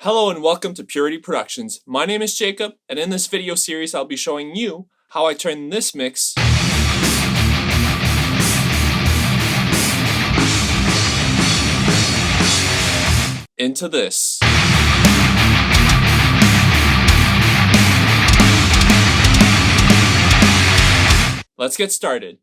Hello and welcome to Purity Productions. My name is Jacob, and in this video series I'll be showing you how I turn this mix into this. Let's get started.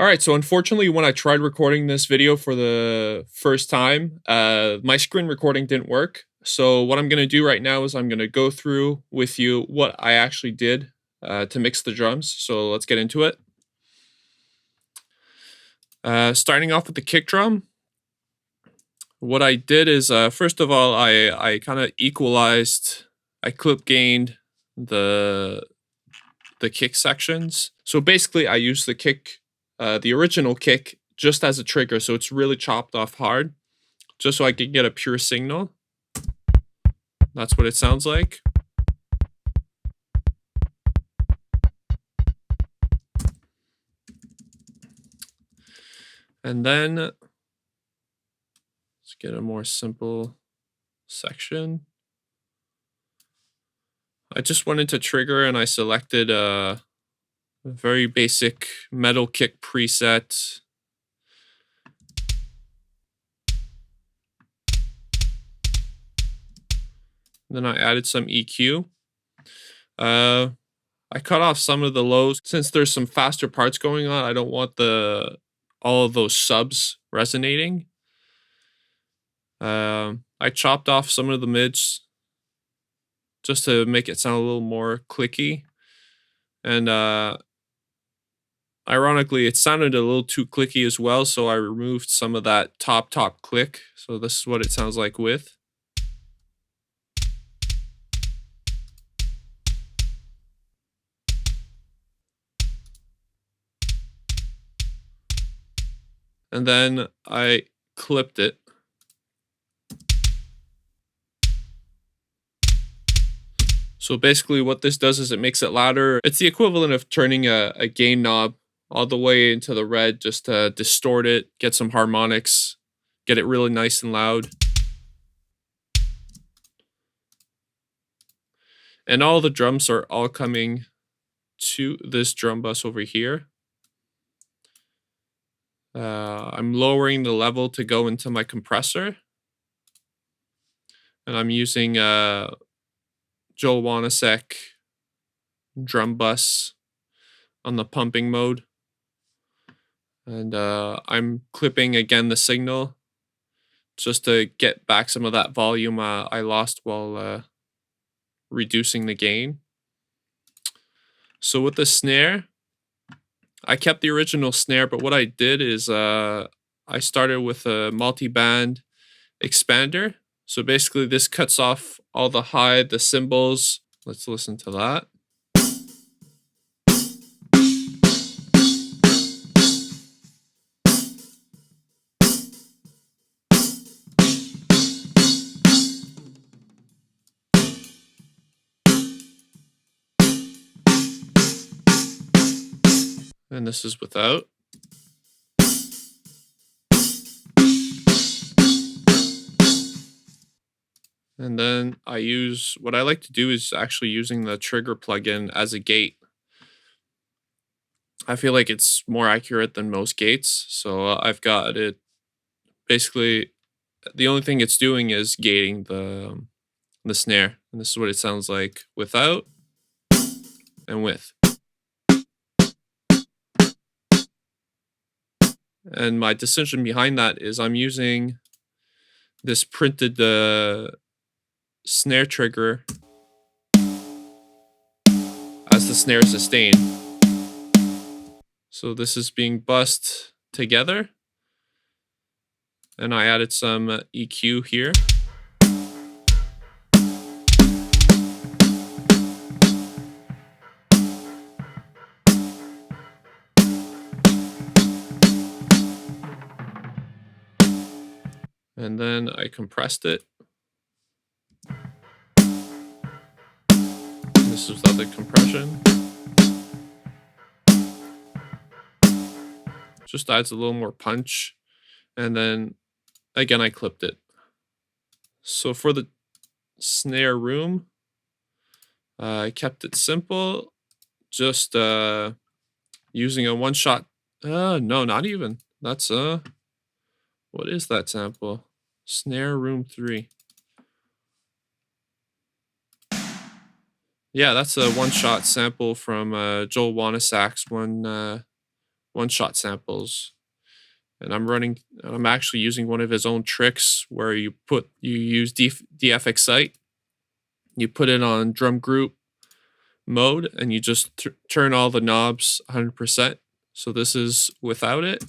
Alright, so unfortunately when I tried recording this video for the first time, my screen recording didn't work. So what I'm going to do right now is I'm going to go through with you what I actually did to mix the drums. So let's get into it. Starting off with the kick drum. What I did is, first of all, I kind of equalized, I clip gained the kick sections. So basically I used the kick, the original kick, just as a trigger. So it's really chopped off hard, just so I could get a pure signal. That's what it sounds like. And then let's get a more simple section. I just went into trigger and I selected a very basic metal kick preset. Then I added some EQ. I cut off some of the lows. Since there's some faster parts going on, I don't want all of those subs resonating. I chopped off some of the mids just to make it sound a little more clicky. And ironically, it sounded a little too clicky as well, so I removed some of that top click. So this is what it sounds like with. And then I clipped it. So basically what this does is it makes it louder. It's the equivalent of turning a gain knob all the way into the red just to distort it, get some harmonics, get it really nice and loud. And all the drums are all coming to this drum bus over here. I'm lowering the level to go into my compressor. And I'm using Joel Wanasek drum bus on the pumping mode. And I'm clipping again the signal just to get back some of that volume I lost while reducing the gain. So with the snare, I kept the original snare, but what I did is I started with a multi-band expander. So basically this cuts off all the high, the cymbals. Let's listen to that. And this is without. And then what I like to do is actually using the trigger plugin as a gate. I feel like it's more accurate than most gates. So I've got it, basically the only thing it's doing is gating the snare. And this is what it sounds like without and with. And my decision behind that is I'm using this printed snare trigger as the snare sustain. So this is being bussed together. And I added some EQ here. And then I compressed it. This is without the compression. Just adds a little more punch. And then again, I clipped it. So for the Snare Room, I kept it simple, just using a one-shot. No, not even. That's what is that sample? Snare Room 3. Yeah, that's a one-shot sample from Joel Wanasak's one-shot samples. And I'm actually using one of his own tricks where you use DF Excite, you put it on drum group mode, and you just turn all the knobs 100%. So this is without it.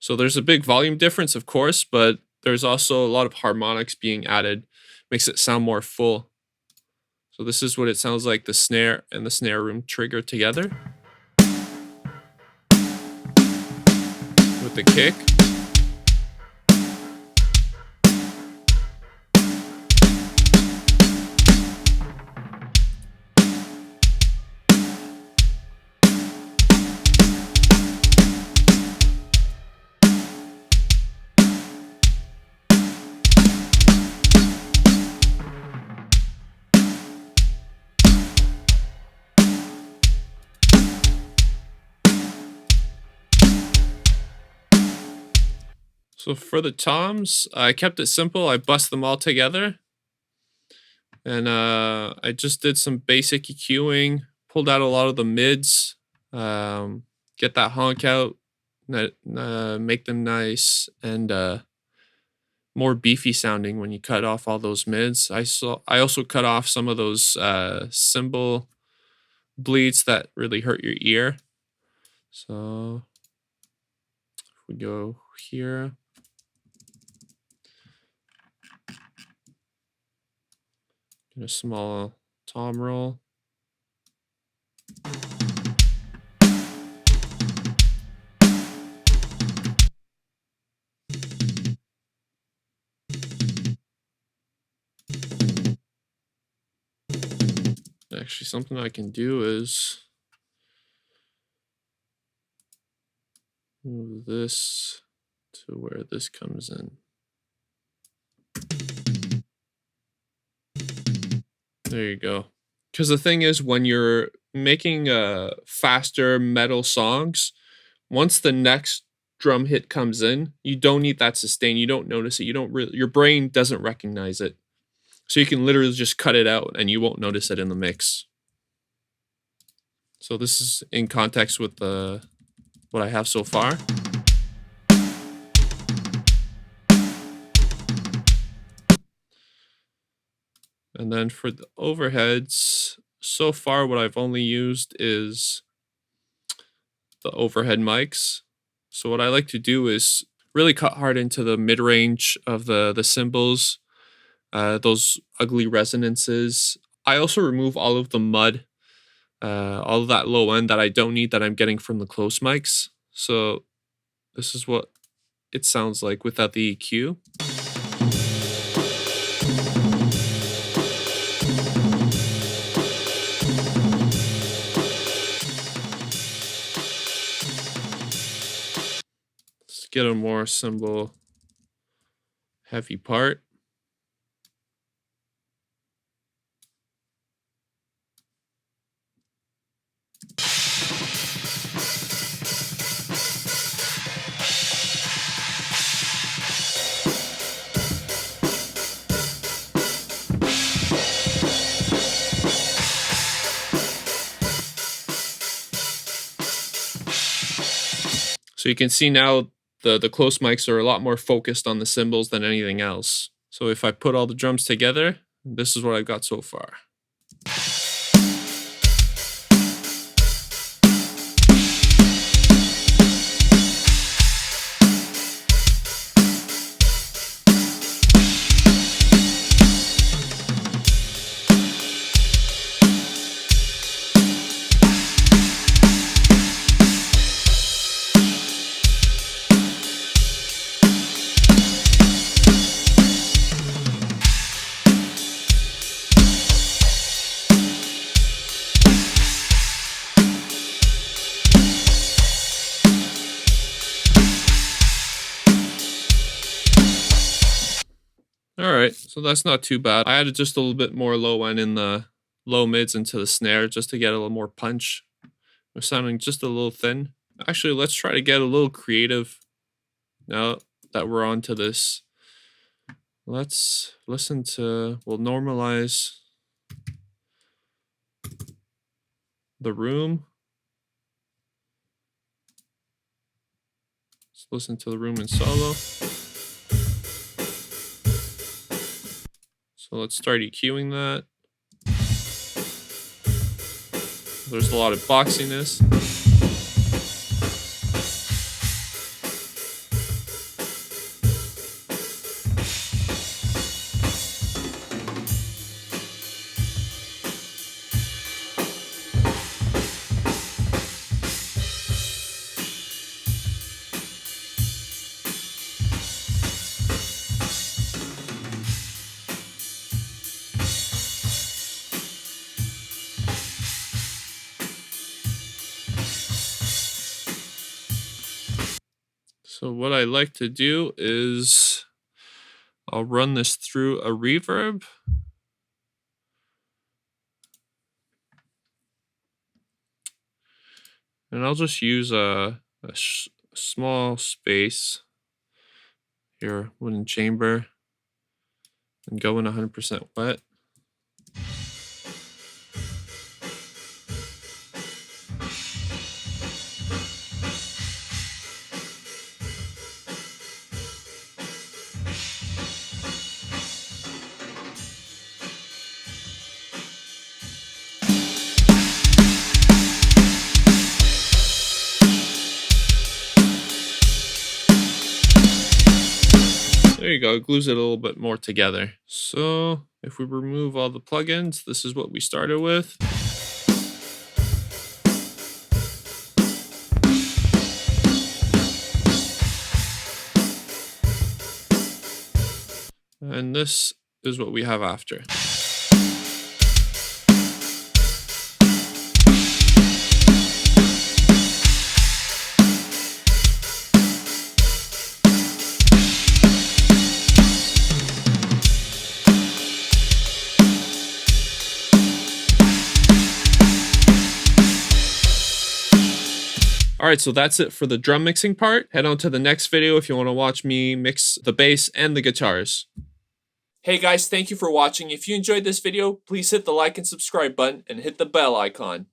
So there's a big volume difference, of course, but there's also a lot of harmonics being added, makes it sound more full. So this is what it sounds like, the snare and the Snare Room trigger together with the kick. So for the toms, I kept it simple. I bust them all together. And I just did some basic EQing, pulled out a lot of the mids, get that honk out, make them nice and more beefy sounding when you cut off all those mids. I also cut off some of those cymbal bleeds that really hurt your ear. So if we go here, get a small tom roll. Actually, something I can do is move this to where this comes in. There you go. Because the thing is, when you're making faster metal songs, once the next drum hit comes in, you don't need that sustain. You don't notice it. Your brain doesn't recognize it. So you can literally just cut it out and you won't notice it in the mix. So this is in context with what I have so far. And then for the overheads, so far what I've only used is the overhead mics. So what I like to do is really cut hard into the mid-range of the cymbals, those ugly resonances. I also remove all of the mud, all of that low end that I don't need that I'm getting from the close mics. So this is what it sounds like without the EQ. Let's get a more cymbal heavy part. So you can see now the close mics are a lot more focused on the cymbals than anything else. So if I put all the drums together, this is what I've got so far. Alright, so that's not too bad. I added just a little bit more low end in the low mids into the snare just to get a little more punch. We're sounding just a little thin. Actually, let's try to get a little creative now that we're onto this. Let's listen to, we'll normalize the room. Let's listen to the room in solo. So let's start EQing that. There's a lot of boxiness. So what I like to do is I'll run this through a reverb. And I'll just use a small space here, wooden chamber, and go in 100% wet. There you go, it glues it a little bit more together. So if we remove all the plugins, this is what we started with. And this is what we have after. Alright, so that's it for the drum mixing part. Head on to the next video if you want to watch me mix the bass and the guitars. Hey guys, thank you for watching. If you enjoyed this video, please hit the like and subscribe button and hit the bell icon.